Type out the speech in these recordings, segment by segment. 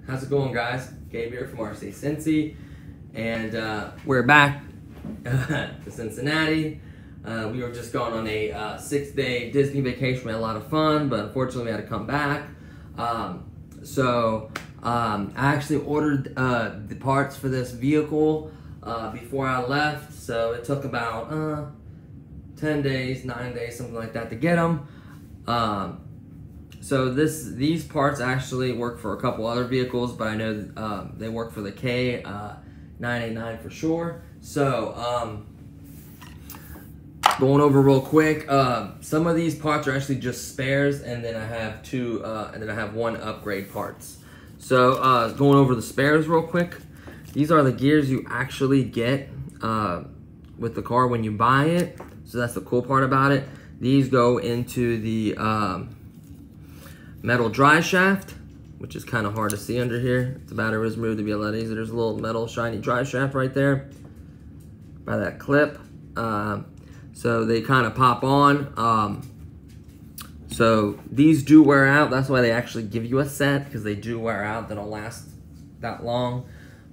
How's it going, guys? Gabe here from RC Cincy, and we're back to Cincinnati. We were just going on a 6-day Disney vacation. We had a lot of fun, but unfortunately we had to come back. I actually ordered the parts for this vehicle before I left, so it took about 10 days, 9 days, something like that to get them. So these parts actually work for a couple other vehicles, but I know they work for the K989 for sure. So going over real quick, some of these parts are actually just spares, and then I have one upgrade parts. So going over the spares real quick, these are the gears you actually get with the car when you buy it. So that's the cool part about it. These go into the metal dry shaft, which is kind of hard to see under here. If the battery was removed, it'd be a lot easier. There's a little metal shiny dry shaft right there by that clip. So they kind of pop on. So these do wear out. That's why they actually give you a set, because they do wear out. They don't last that long.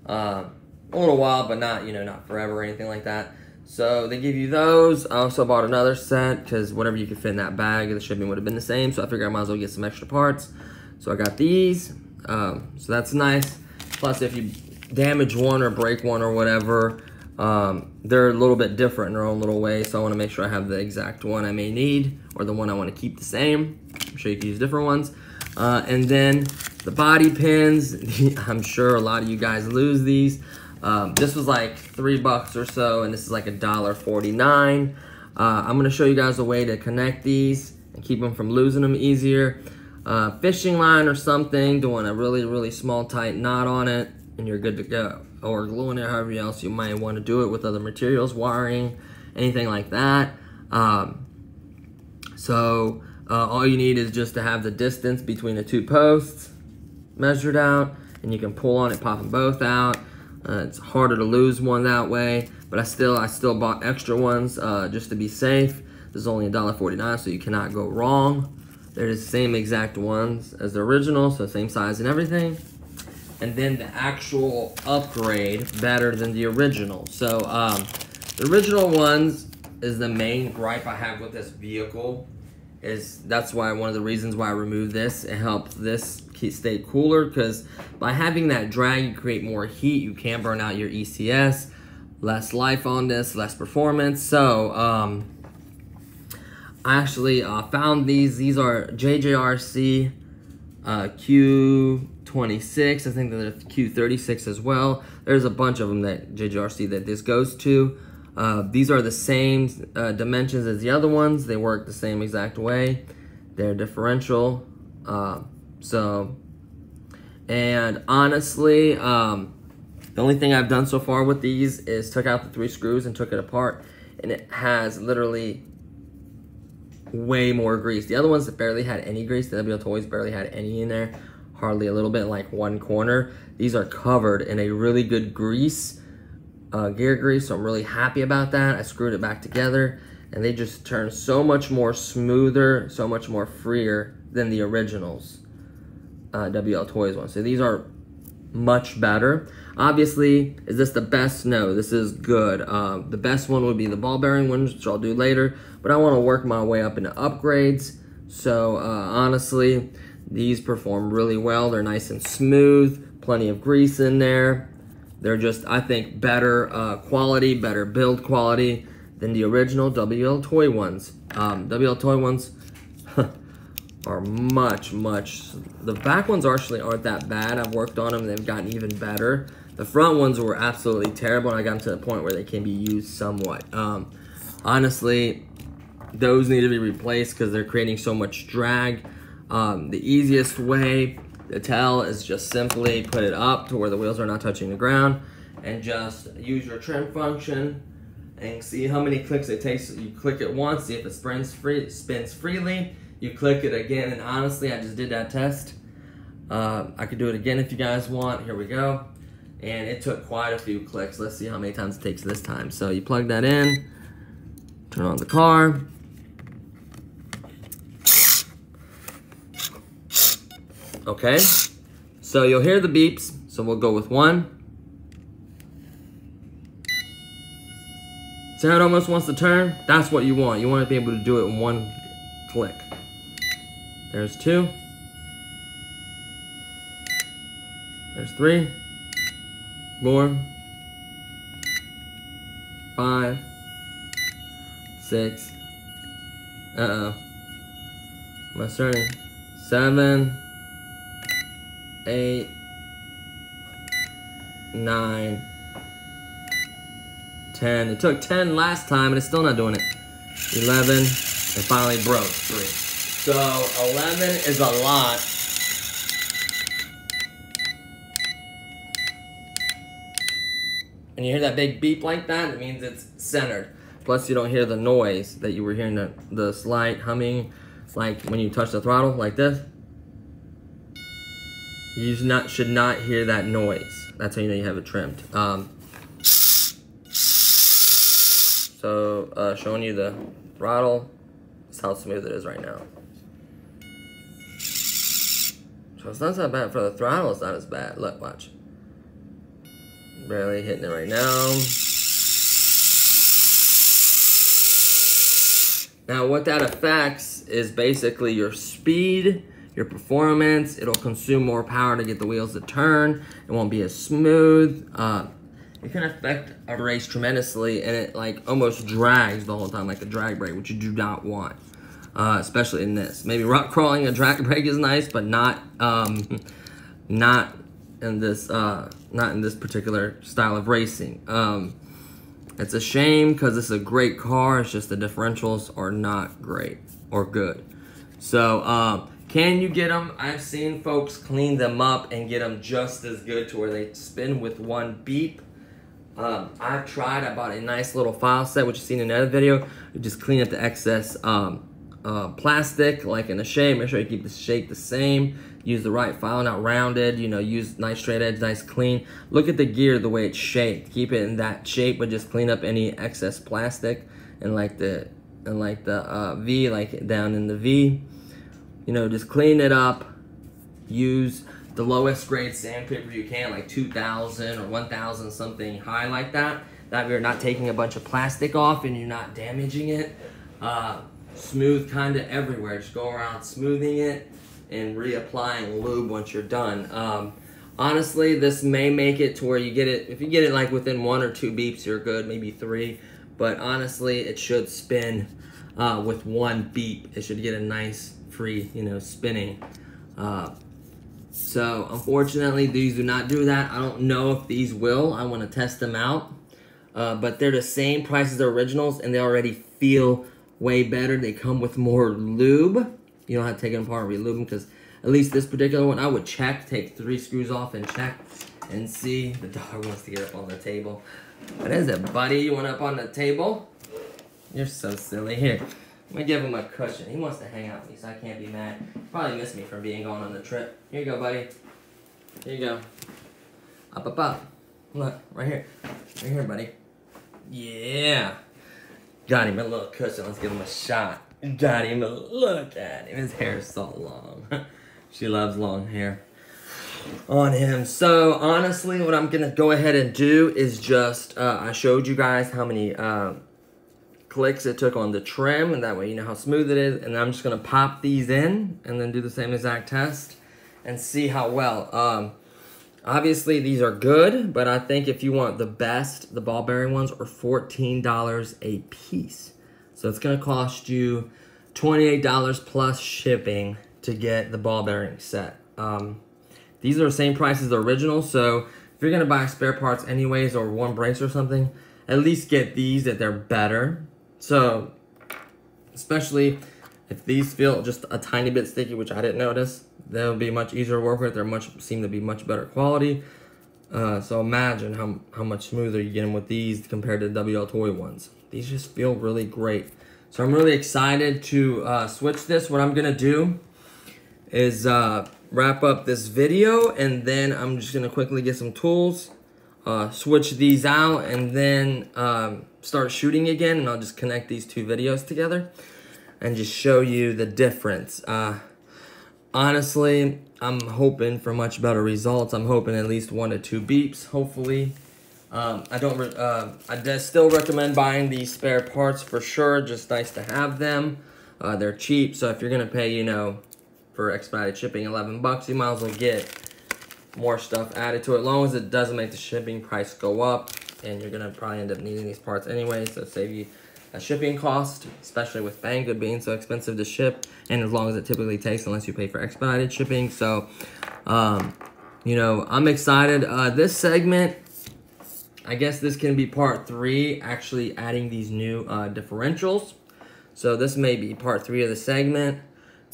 A little while, but not, not forever or anything like that. So they give you those. I also bought another set because whatever you could fit in that bag, the shipping would have been the same. So I figured I might as well get some extra parts. So I got these. So that's nice. Plus, if you damage one or break one or whatever, they're a little bit different in their own little way. So I want to make sure I have the exact one I may need, or the one I want to keep the same. I'm sure you can use different ones. And then the body pins. I'm sure a lot of you guys lose these. This was like $3 or so, and this is like $1.49. I'm gonna show you guys a way to connect these and keep them from losing them easier. Fishing line or something, doing a really small tight knot on it, and you're good to go. Or gluing it, however else you might want to do it with other materials, wiring, anything like that. All you need is just to have the distance between the two posts measured out, and you can pull on it, pop them both out. It's harder to lose one that way, but I still bought extra ones just to be safe. This is only $1.49, so you cannot go wrong. They're the same exact ones as the original, so same size and everything. And then the actual upgrade, better than the original. So the original ones is the main gripe I have with this vehicle. That's why one of the reasons why I removed this. It helps this stay cooler, because by having that drag, you create more heat. You can burn out your ECS. Less life on this, less performance. So I actually found these. These are JJRC Q26. I think they're Q36 as well. There's a bunch of them that JJRC that this goes to. These are the same dimensions as the other ones. They work the same exact way. They're differential. And honestly, the only thing I've done so far with these is took out the 3 screws and took it apart, and it has literally way more grease. The other ones that barely had any grease, the WLTOYS barely had any in there, hardly a little bit, like one corner. These are covered in a really good grease, gear grease, so I'm really happy about that. I screwed it back together, and they just turn so much more smoother, so much more freer than the originals, WLTOYS ones. So these are much better. Obviously, is this the best? No, this is good. The best one would be the ball bearing ones, which I'll do later, but I want to work my way up into upgrades. So honestly, these perform really well. They're nice and smooth, plenty of grease in there. They're just, I think, better quality, better build quality than the original WLTOY ones. WLTOY ones are much. The back ones actually aren't that bad. I've worked on them. They've gotten even better. The front ones were absolutely terrible, and I got them to the point where they can be used somewhat. Honestly, those need to be replaced because they're creating so much drag. The easiest way to tell is just simply put it up to where the wheels are not touching the ground, and just use your trim function and see how many clicks it takes. You click it once, see if it spins freely. You click it again, and honestly, I just did that test. I could do it again if you guys want. Here we go. And it took quite a few clicks. Let's see how many times it takes this time. So you plug that in, turn on the car. Okay, So you'll hear the beeps. So we'll go with 1. See how it almost wants to turn? That's what you want. You want to be able to do it in 1 click. There's 2. There's 3. 4. 5. 6. Uh-oh. Am I starting? 7. 8. 9. 10. It took 10 last time and it's still not doing it. 11. It finally broke. 3. So 11 is a lot. And you hear that big beep like that, it means it's centered. Plus you don't hear the noise that you were hearing, the slight humming, like when you touch the throttle like this. You should not hear that noise. That's how you know you have it trimmed. So showing you the throttle. That's how smooth it is right now. So it's not so bad for the throttle. It's not as bad. Look, watch. Barely hitting it right now. Now what that affects is basically your speed, your performance. It'll consume more power to get the wheels to turn. It won't be as smooth. It can affect a race tremendously, and it like almost drags the whole time, like a drag brake, which you do not want, especially in this. Maybe rock crawling a drag brake is nice, but not in this particular style of racing. It's a shame because this is a great car. It's just the differentials are not great or good. So can you get them? I've seen folks clean them up and get them just as good to where they spin with 1 beep. I've tried. I bought a nice little file set, which you've seen in another video. You just clean up the excess plastic, like in a shape. Make sure you keep the shape the same. Use the right file, not rounded. You know, use nice straight edge, nice clean. Look at the gear, the way it's shaped. Keep it in that shape, but just clean up any excess plastic and like the V, like down in the V. You know, just clean it up. Use the lowest grade sandpaper you can, like 2,000 or 1,000, something high like that. That way you're not taking a bunch of plastic off and you're not damaging it. Smooth kind of everywhere. Just go around smoothing it and reapplying lube once you're done. Honestly, this may make it to where you get it, if you get it like within 1 or 2 beeps, you're good, maybe 3. But honestly, it should spin with 1 beep. It should get a nice free, you know, spinning. So unfortunately, these do not do that. I don't know if these will. I want to test them out. But they're the same price as the originals, and they already feel way better. They come with more lube. You don't have to take them apart and re-lube them, because at least this particular one, I would check, take 3 screws off and check and see. The dog wants to get up on the table. What is it, buddy? You want up on the table? You're so silly. Here, let me give him a cushion. He wants to hang out with me, so I can't be mad. He probably missed me from being gone on the trip. Here you go, buddy. Here you go. Up, up, up. Look, right here. Right here, buddy. Yeah. Got him a little cushion. Let's give him a shot. Got him a look at him. His hair is so long. She loves long hair on him. So honestly, what I'm gonna go ahead and do is just I showed you guys how many clicks it took on the trim, and that way you know how smooth it is. And I'm just gonna pop these in and then do the same exact test and see how well. Obviously these are good, but I think if you want the best, the ball bearing ones are $14 a piece. So it's gonna cost you $28 plus shipping to get the ball bearing set. These are the same price as the original, so if you're gonna buy spare parts anyways, or one brace or something, at least get these, that they're better. So, especially if these feel just a tiny bit sticky, which I didn't notice, they'll be much easier to work with. They're seem to be much better quality. So imagine how much smoother you get them with these compared to the WLTOY ones. These just feel really great. So I'm really excited to switch this. What I'm gonna do is wrap up this video, and then I'm just gonna quickly get some tools, switch these out, and then start shooting again, and I'll just connect these 2 videos together and just show you the difference. honestly, I'm hoping for much better results. I'm hoping at least 1 to 2 beeps, hopefully. I still recommend buying these spare parts for sure. Just nice to have them. They're cheap, so if you're gonna pay, you know, for expedited shipping, 11 bucks, you might as well get more stuff added to it, as long as it doesn't make the shipping price go up, and you're gonna probably end up needing these parts anyway, so save you a shipping cost, especially with Banggood being so expensive to ship, and as long as it typically takes, unless you pay for expedited shipping. So, you know, I'm excited. This segment, I guess this can be part 3, actually adding these new differentials. So this may be part 3 of the segment,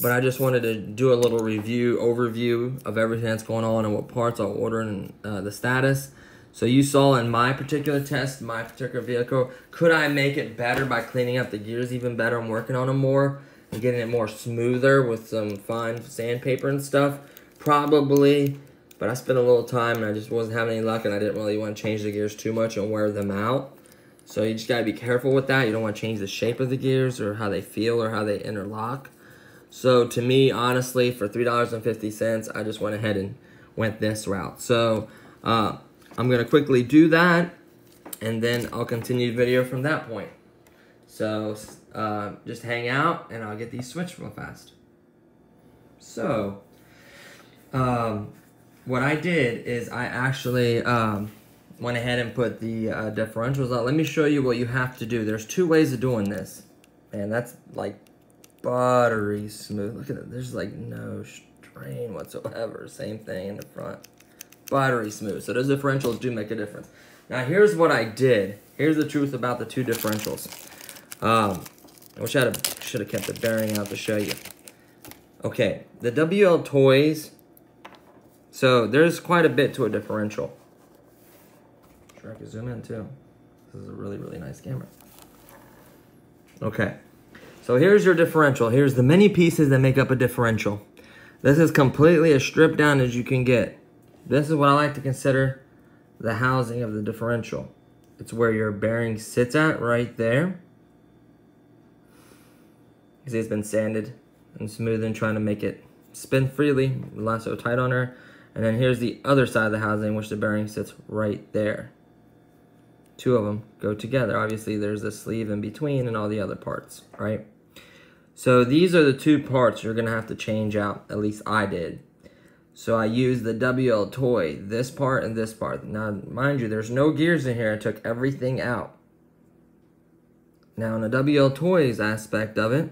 but I just wanted to do a little overview of everything that's going on and what parts I'll order and the status. So you saw in my particular test, my particular vehicle, could I make it better by cleaning up the gears even better and working on them more and getting it more smoother with some fine sandpaper and stuff? Probably, but I spent a little time and I just wasn't having any luck, and I didn't really want to change the gears too much and wear them out. So you just gotta be careful with that. You don't want to change the shape of the gears or how they feel or how they interlock. So to me, honestly, for $3.50, I just went ahead and went this route. So I'm gonna quickly do that, and then I'll continue the video from that point. So just hang out, and I'll get these switched real fast. So what I did is I actually went ahead and put the differentials on. Let me show you what you have to do. There's 2 ways of doing this, and that's like buttery smooth. Look at it. There's like no strain whatsoever. Same thing in the front. Buttery smooth. So those differentials do make a difference. Now here's what I did. Here's the truth about the 2 differentials. I wish I should have kept the bearing out to show you. Okay, the WLTOYS. So there's quite a bit to a differential. Sure, I can zoom in too. This is a really, really nice camera. Okay, so here's your differential. Here's the many pieces that make up a differential. This is completely as stripped down as you can get. This is what I like to consider the housing of the differential. It's where your bearing sits at, right there. You see it's been sanded and smoothed and trying to make it spin freely, not so tight on her. And then here's the other side of the housing, which the bearing sits right there. 2 of them go together. Obviously, there's a sleeve in between and all the other parts, right? So these are the 2 parts you're gonna have to change out, at least I did. So I used the WLTOY, this part and this part. Now, mind you, there's no gears in here. I took everything out. Now, in the WLTOYS aspect of it,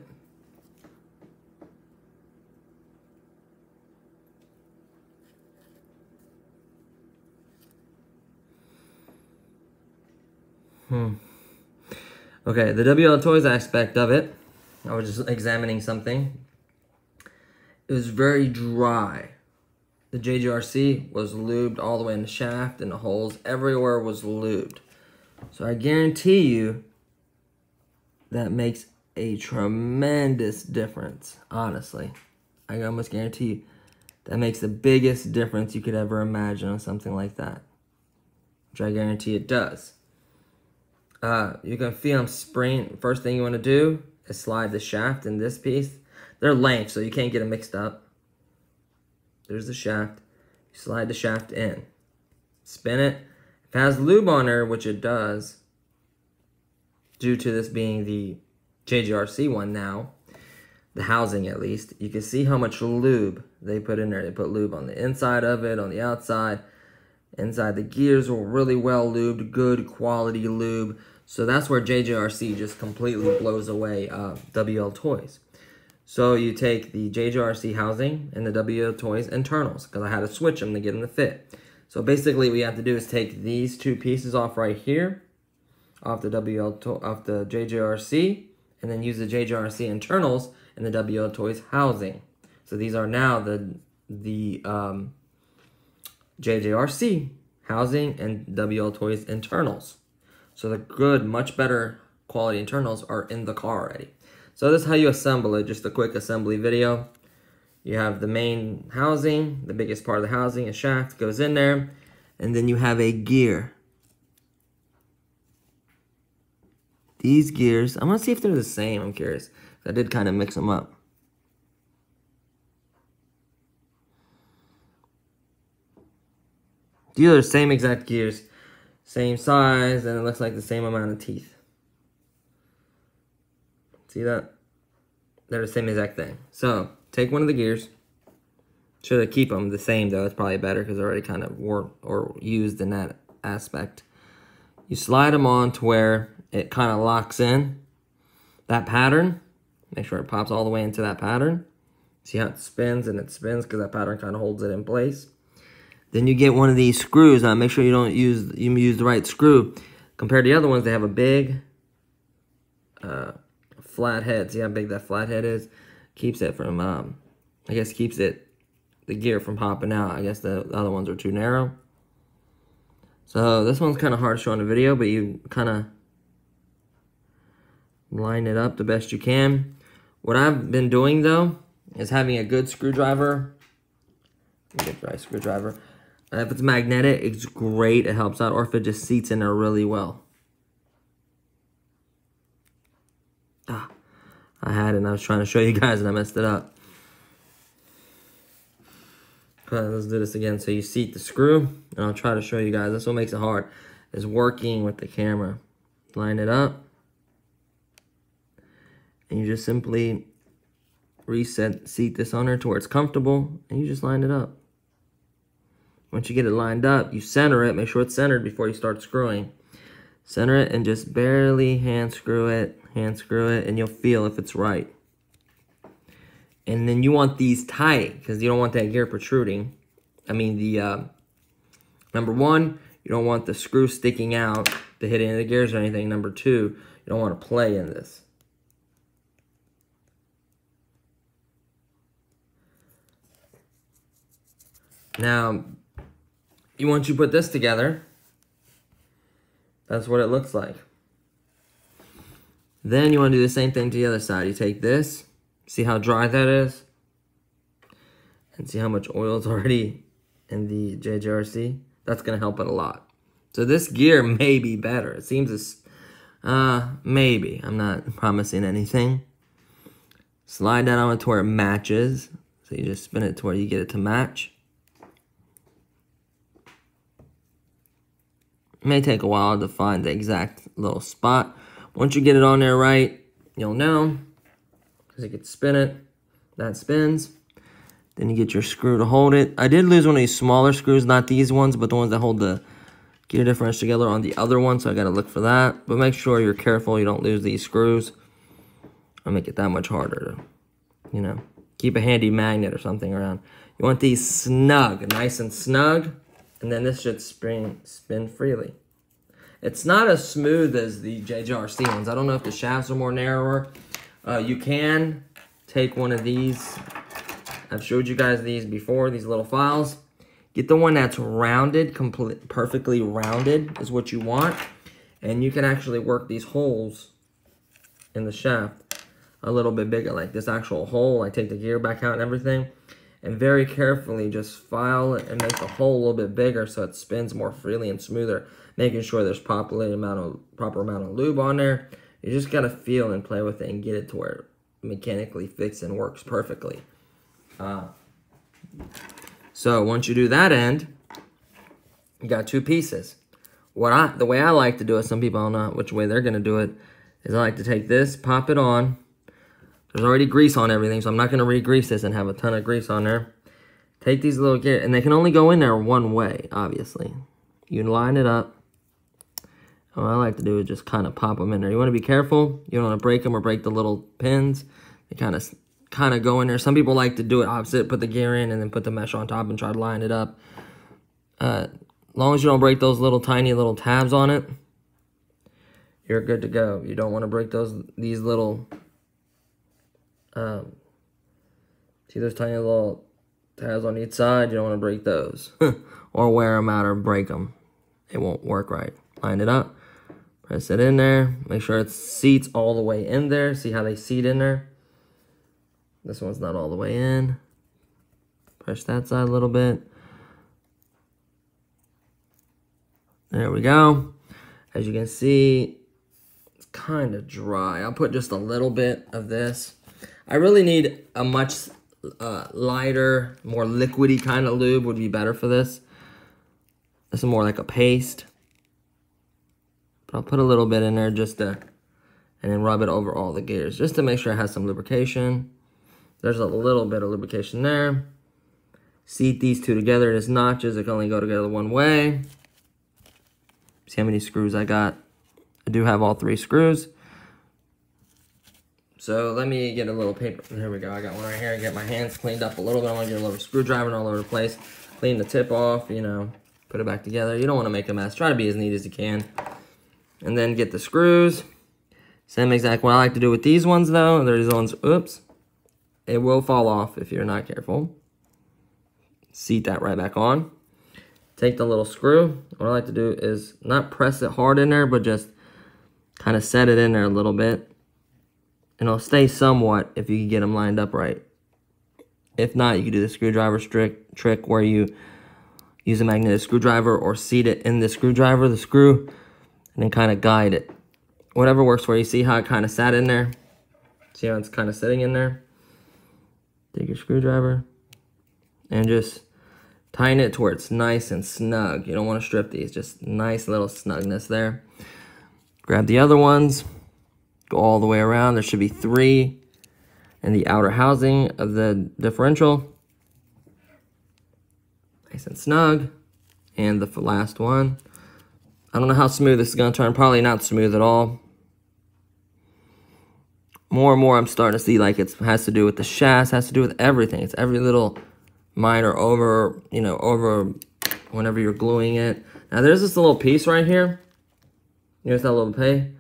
okay, the WLTOYS aspect of it, I was just examining something. It was very dry. The JGRC was lubed all the way in the shaft, and the holes everywhere was lubed. So I guarantee you that makes a tremendous difference, honestly. I almost guarantee you that makes the biggest difference you could ever imagine on something like that, which I guarantee it does. You can feel them spraying. First thing you want to do is slide the shaft in this piece. They're length, so you can't get them mixed up. There's the shaft. You slide the shaft in. Spin it. If it has lube on there, which it does, due to this being the JGRC one now, the housing at least, you can see how much lube they put in there. They put lube on the inside of it, on the outside. Inside the gears were really well lubed, good quality lube. So that's where JGRC just completely blows away WLTOYS. So you take the JGRC housing and the WLTOYS internals, because I had to switch them to get them to fit. So basically what you have to do is take these 2 pieces off right here, off the JGRC, and then use the JGRC internals and the WLTOYS housing. So these are now the JGRC housing and WLTOYS internals. So the good, much better quality internals are in the car already. So this is how you assemble it, just a quick assembly video. You have the main housing, the biggest part of the housing, a shaft goes in there, and then you have a gear. These gears, I'm gonna see if they're the same, I'm curious. I did kind of mix them up. These are the same exact gears. Same size, and it looks like the same amount of teeth. See that? They're the same exact thing. So, take one of the gears. Should keep them the same, though. It's probably better because they're already kind of worn or used in that aspect. You slide them on to where it kind of locks in that pattern. Make sure it pops all the way into that pattern. See how it spins, and it spins because that pattern kind of holds it in place. Then you get one of these screws. Now make sure you use the right screw. Compared to the other ones, they have a big flat head. See how big that flat head is? Keeps it from, I guess keeps the gear from popping out. I guess the other ones are too narrow. So this one's kind of hard to show on the video, but you kind of line it up the best you can. What I've been doing though is having a good screwdriver. Get the right screwdriver. If it's magnetic, it's great. It helps out. Or if it just seats in there really well. I had it and I was trying to show you guys and I messed it up. Okay, let's do this again. So you seat the screw, and I'll try to show you guys. That's what makes it hard, is working with the camera. Line it up. And you just simply seat this on there to where it's comfortable, and you just line it up. Once you get it lined up, you center it. Make sure it's centered before you start screwing. Center it and just barely hand screw it, and you'll feel if it's right. And then you want these tight because you don't want that gear protruding. I mean, number one, you don't want the screw sticking out to hit any of the gears or anything. Number two, you don't want to play in this. Now, once you put this together, that's what it looks like. Then you want to do the same thing to the other side. You take this, see how dry that is, and see how much oil is already in the JJRC. That's going to help it a lot. So this gear may be better. It seems as, maybe. I'm not promising anything. Slide that on to where it matches. So you just spin it to where you get it to match. It may take a while to find the exact little spot. Once you get it on there right, you'll know. Because you can spin it. That spins. Then you get your screw to hold it. I did lose one of these smaller screws, not these ones, but the ones that hold the gear differential together on the other one, so I gotta look for that. But make sure you're careful you don't lose these screws. I'll make it that much harder to, keep a handy magnet or something around. You want these snug, nice and snug, and then this should spin freely. It's not as smooth as the JJRC ones. I don't know if the shafts are more narrower. You can take one of these. I've showed you guys these before, these little files. Get the one that's rounded, perfectly rounded is what you want. And you can actually work these holes in the shaft a little bit bigger, like this actual hole. I take the gear back out and everything. And very carefully just file it and make the hole a little bit bigger so it spins more freely and smoother. Making sure there's proper amount of lube on there. You just gotta feel and play with it and get it to where it mechanically fits and works perfectly. So once you do that end, you got two pieces. The way I like to do it, some people don't know which way they're gonna do it, is I like to take this, pop it on. There's already grease on everything, so I'm not gonna re-grease this and have a ton of grease on there. Take these little gears, and they can only go in there one way, obviously. You line it up. What I like to do is just kind of pop them in there. You want to be careful. You don't want to break them or break the little pins. They kind of go in there. Some people like to do it opposite, put the gear in and then put the mesh on top and try to line it up. As long as you don't break those little tiny little tabs on it, you're good to go. You don't want to break these little, see those tiny little tabs on each side? You don't want to break those or wear them out or break them. It won't work right. Line it up. Press it in there. Make sure it seats all the way in there. See how they seat in there? This one's not all the way in. Push that side a little bit. There we go. As you can see, it's kind of dry. I'll put just a little bit of this. I really need a much lighter, more liquidy kind of lube would be better for this. This is more like a paste. But I'll put a little bit in there just to, and then rub it over all the gears just to make sure it has some lubrication. There's a little bit of lubrication there. Seat these two together. It is notches. It can only go together one way. See how many screws I got? I do have all 3 screws. So let me get a little paper. Here we go. I got one right here. Get my hands cleaned up a little bit. I want to get a little screwdriver all over the place. Clean the tip off, you know, put it back together. You don't want to make a mess. Try to be as neat as you can. And then get the screws. Same exact what I like to do with these ones though. There's ones, oops. It will fall off if you're not careful. Seat that right back on. Take the little screw. What I like to do is not press it hard in there, but just kind of set it in there a little bit. And it'll stay somewhat if you can get them lined up right. If not, you can do the screwdriver trick where you use a magnetic screwdriver or seat it in the screwdriver, the screw, and then kind of guide it. Whatever works for you. See how it kind of sat in there? See how it's kind of sitting in there? Take your screwdriver and just tighten it to where it's nice and snug. You don't want to strip these, just nice little snugness there. Grab the other ones, go all the way around. There should be 3 in the outer housing of the differential. Nice and snug. And the last one. I don't know how smooth this is going to turn. Probably not smooth at all. More and more I'm starting to see like it has to do with the shafts, has to do with everything. It's every little minor over, you know, over whenever you're gluing it. Now there's this little piece right here. Here's that little pay.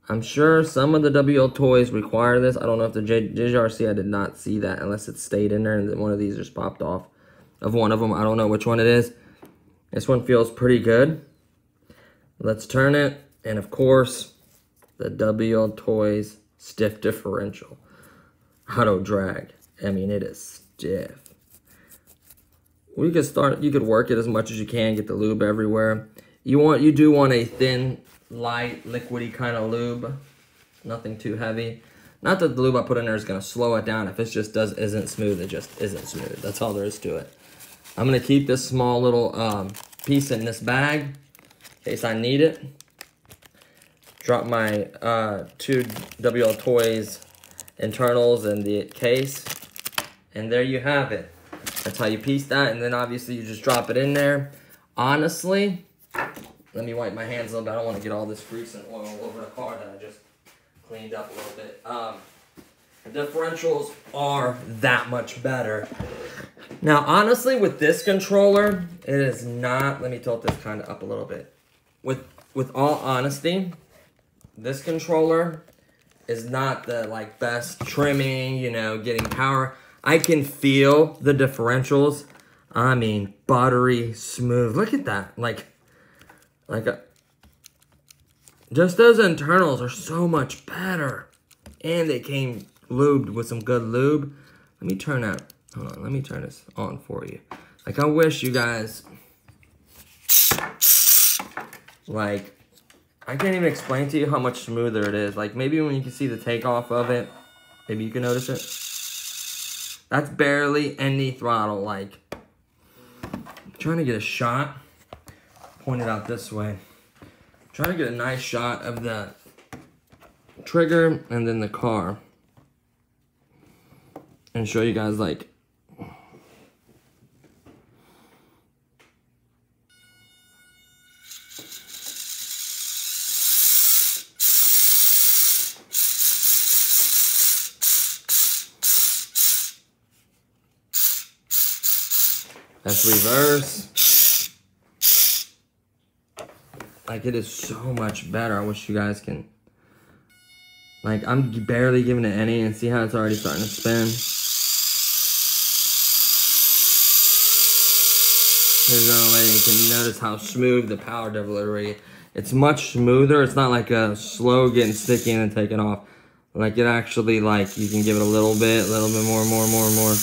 I'm sure some of the WLTOYS require this. I don't know if the JRC, I did not see that unless it stayed in there and one of these just popped off of one of them. I don't know which one it is. This one feels pretty good. Let's turn it. And of course, the WLTOYS stiff differential. Auto drag. I mean, it is stiff. We could start, you could work it as much as you can, get the lube everywhere. You do want a thin, light, liquidy kind of lube. Nothing too heavy. Not that the lube I put in there is going to slow it down. If it just isn't smooth, it just isn't smooth. That's all there is to it. I'm going to keep this small little piece in this bag in case I need it. Drop my 2 WLTOYS internals in the case. And there you have it. That's how you piece that. And then obviously you just drop it in there. Honestly, let me wipe my hands a little bit. I don't want to get all this grease and oil over the car that I just cleaned up a little bit. The differentials are that much better. Now, honestly, with this controller, it is not... Let me tilt this kind of up a little bit. With all honesty, this controller is not the like best trimming, you know, getting power. I can feel the differentials. I mean, buttery smooth. Look at that. Just those internals are so much better. And they came lubed with some good lube. Let me turn that. Hold on. Let me turn this on for you. Like, I wish you guys... Like, I can't even explain to you how much smoother it is. Like, maybe when you can see the takeoff of it, maybe you can notice it. That's barely any throttle. Like, I'm trying to get a shot. Point it out this way. I'm trying to get a nice shot of the trigger and then the car. And show you guys, like, that's reverse. Like, it is so much better. I wish you guys can. Like, I'm barely giving it any, and see how it's already starting to spin. Here's another way. You can notice how smooth the power delivery. It's much smoother. It's not like a slow getting sticky and then taking off. Like, it actually, like, you can give it a little bit more.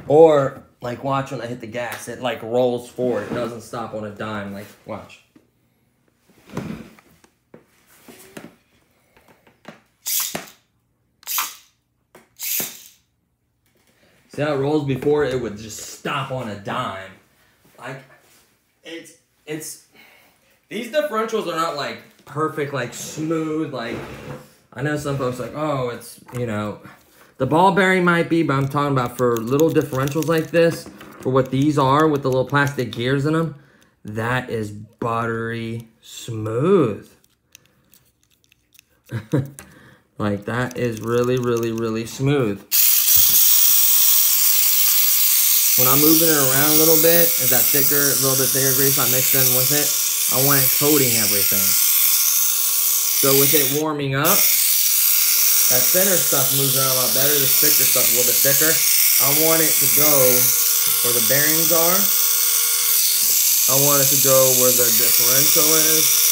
Or, like, watch when I hit the gas. It, like, rolls forward. It doesn't stop on a dime. Like, watch. See how it rolls? Before it would just stop on a dime. Like, it's these differentials are not like perfect, like smooth, like, I know some folks like, oh, it's, you know, the ball bearing might be, but I'm talking about for little differentials like this, for what these are with the little plastic gears in them, that is buttery smooth. Like, that is really, really, really smooth. When I'm moving it around a little bit, is that thicker, a little bit thicker grease I mixed in with it, I want it coating everything. So with it warming up, that thinner stuff moves around a lot better. This thicker stuff a little bit thicker. I want it to go where the bearings are. I want it to go where the differential is.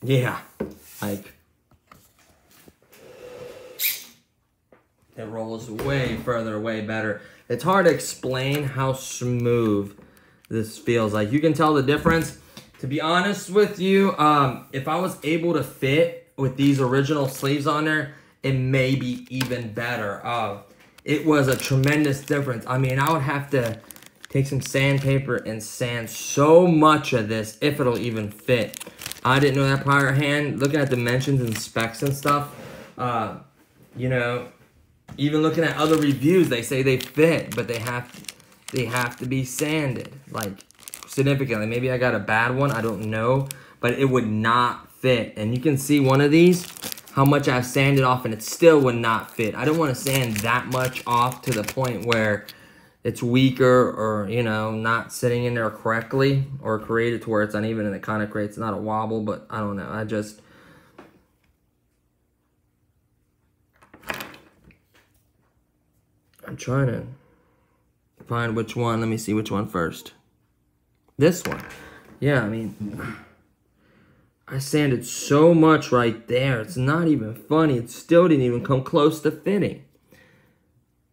Yeah, like, it rolls way further, way better. It's hard to explain how smooth this feels. Like, you can tell the difference. To be honest with you, if I was able to fit with these original sleeves on there, it may be even better. It was a tremendous difference. I mean, I would have to take some sandpaper and sand so much of this if it'll even fit. I didn't know that prior hand. Looking at dimensions and specs and stuff, you know, even looking at other reviews, they say they fit, but they have to be sanded, like, significantly. Maybe I got a bad one, I don't know, but it would not fit. And you can see one of these, how much I've sanded off, and it still would not fit. I don't want to sand that much off to the point where it's weaker or, you know, not sitting in there correctly or create it to where it's uneven and it kind of creates not a wobble, but I don't know. I'm trying to find which one. Let me see which one first. This one. Yeah, I mean, I sanded so much right there. It's not even funny. It still didn't even come close to fitting.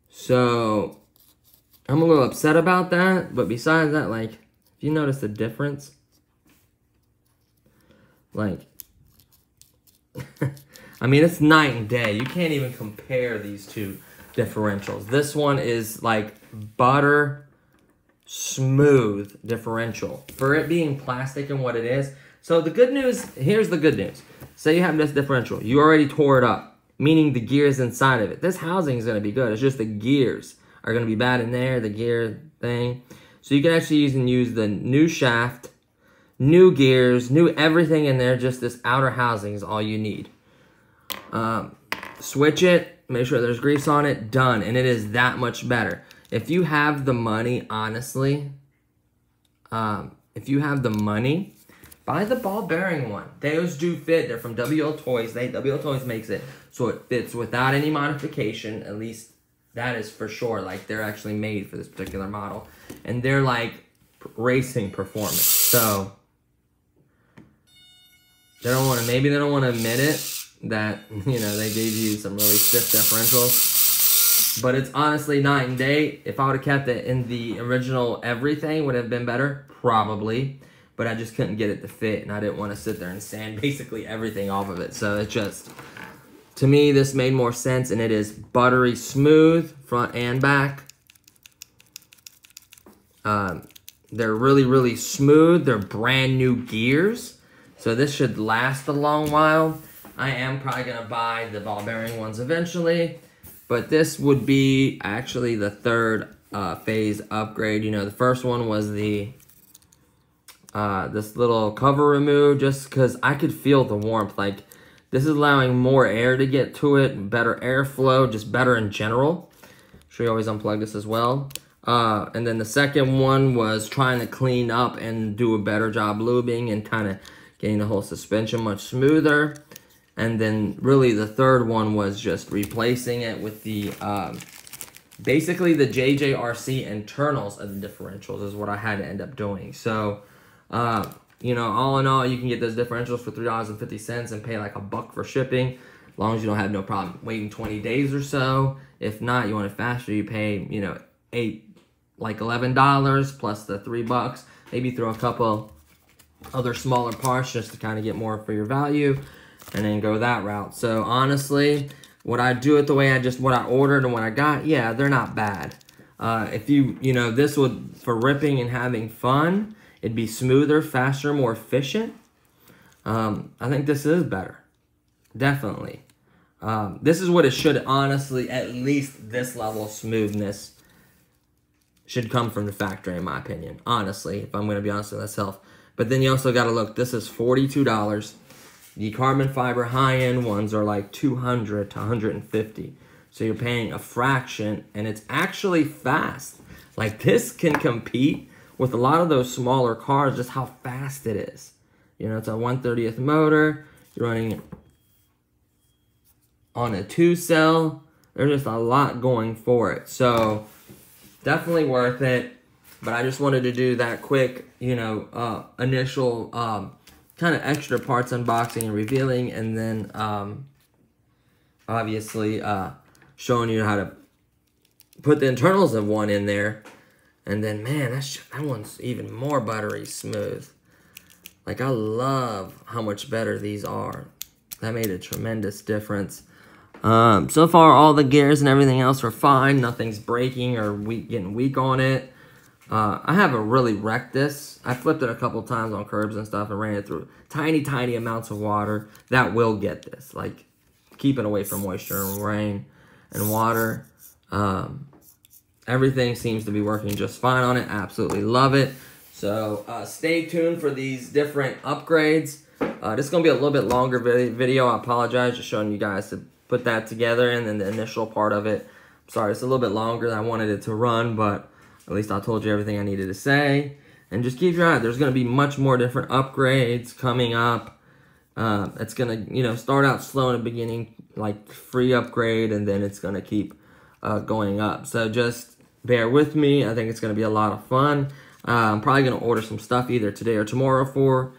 So I'm a little upset about that, but besides that, like, if you notice the difference, like, I mean, it's night and day. You can't even compare these two differentials. This one is like butter smooth differential for it being plastic and what it is. So the good news, here's the good news. Say you have this differential. You already tore it up, meaning the gears inside of it. This housing is going to be good. It's just the gears are going to be bad in there, the gear thing. So you can actually use the new shaft, new gears, new everything in there. Just this outer housing is all you need. Switch it, make sure there's grease on it, done. And it is that much better. If you have the money, honestly, if you have the money, buy the ball bearing one. Those do fit. They're from WLTOYS. WLTOYS makes it so it fits without any modification, at least. That is for sure. Like, they're actually made for this particular model. And they're like racing performance. So they don't want to, maybe they don't want to admit it that, you know, they gave you some really stiff differentials. But it's honestly night and day. If I would have kept it in the original everything, would have been better? Probably. But I just couldn't get it to fit. And I didn't want to sit there and sand basically everything off of it. So it just, to me, this made more sense, and it is buttery smooth, front and back. They're really, really smooth. They're brand new gears, so this should last a long while. I am probably going to buy the ball bearing ones eventually, but this would be actually the third phase upgrade. You know, the first one was the this little cover remove, just because I could feel the warmth. Like, this is allowing more air to get to it, better airflow, just better in general. Sure, you always unplug this as well. And then the second one was trying to clean up and do a better job lubing and kind of getting the whole suspension much smoother. And then really the third one was just replacing it with the, basically the JJRC internals of the differentials is what I had to end up doing. So, you know, all in all, you can get those differentials for $3.50 and pay like $1 for shipping. long as you don't have no problem waiting 20 days or so. If not, you want it faster, you pay, you know, $11 plus the $3. Maybe throw a couple other smaller parts just to kind of get more for your value, and then go that route. So honestly, would I do it the way what I ordered and what I got? Yeah, they're not bad. If you know, this would, for ripping and having fun, it'd be smoother, faster, more efficient. I think this is better. Definitely. This is what it should, honestly, at least this level of smoothness should come from the factory, in my opinion. Honestly, if I'm going to be honest with myself. But then you also got to look, this is $42. The carbon fiber high-end ones are like $200 to $150. So you're paying a fraction, and it's actually fast. Like, this can compete with a lot of those smaller cars, just how fast it is. You know, it's a 1/30th motor. You're running on a 2-cell. There's just a lot going for it. So definitely worth it. But I just wanted to do that quick, you know, initial kind of extra parts unboxing and revealing, and then obviously showing you how to put the internals of one in there. And then, man, that one's even more buttery smooth. Like, I love how much better these are. That made a tremendous difference. So far, all the gears and everything else are fine. Nothing's breaking or getting weak on it. I haven't really wrecked this. I flipped it a couple times on curbs and stuff and ran it through tiny, tiny amounts of water. That will get this. Like, keep it away from moisture and rain and water. Everything seems to be working just fine on it. Absolutely love it. So stay tuned for these different upgrades. This is going to be a little bit longer video. I apologize, just showing you guys to put that together, and then the initial part of it. Sorry, it's a little bit longer than I wanted it to run, but at least I told you everything I needed to say. And just keep your eye. There's going to be much more different upgrades coming up. It's going to, you know, start out slow in the beginning, like free upgrade, and then it's going to keep going up. So just bear with me. I think it's going to be a lot of fun. I'm probably going to order some stuff either today or tomorrow for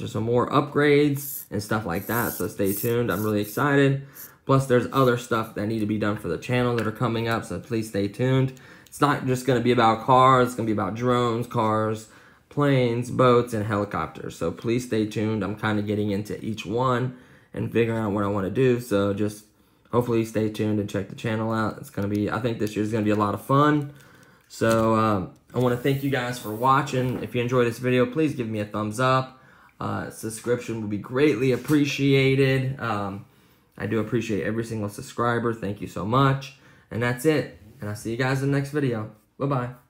some more upgrades and stuff like that. So stay tuned. I'm really excited. Plus, there's other stuff that need to be done for the channel that are coming up. So please stay tuned. It's not just going to be about cars. It's going to be about drones, cars, planes, boats, and helicopters. So please stay tuned. I'm kind of getting into each one and figuring out what I want to do. So just hopefully stay tuned and check the channel out. It's going to be, I think this year's going to be a lot of fun. So I want to thank you guys for watching. If you enjoyed this video, please give me a thumbs up. Subscription would be greatly appreciated. I do appreciate every single subscriber. Thank you so much. And that's it. And I'll see you guys in the next video. Bye-bye.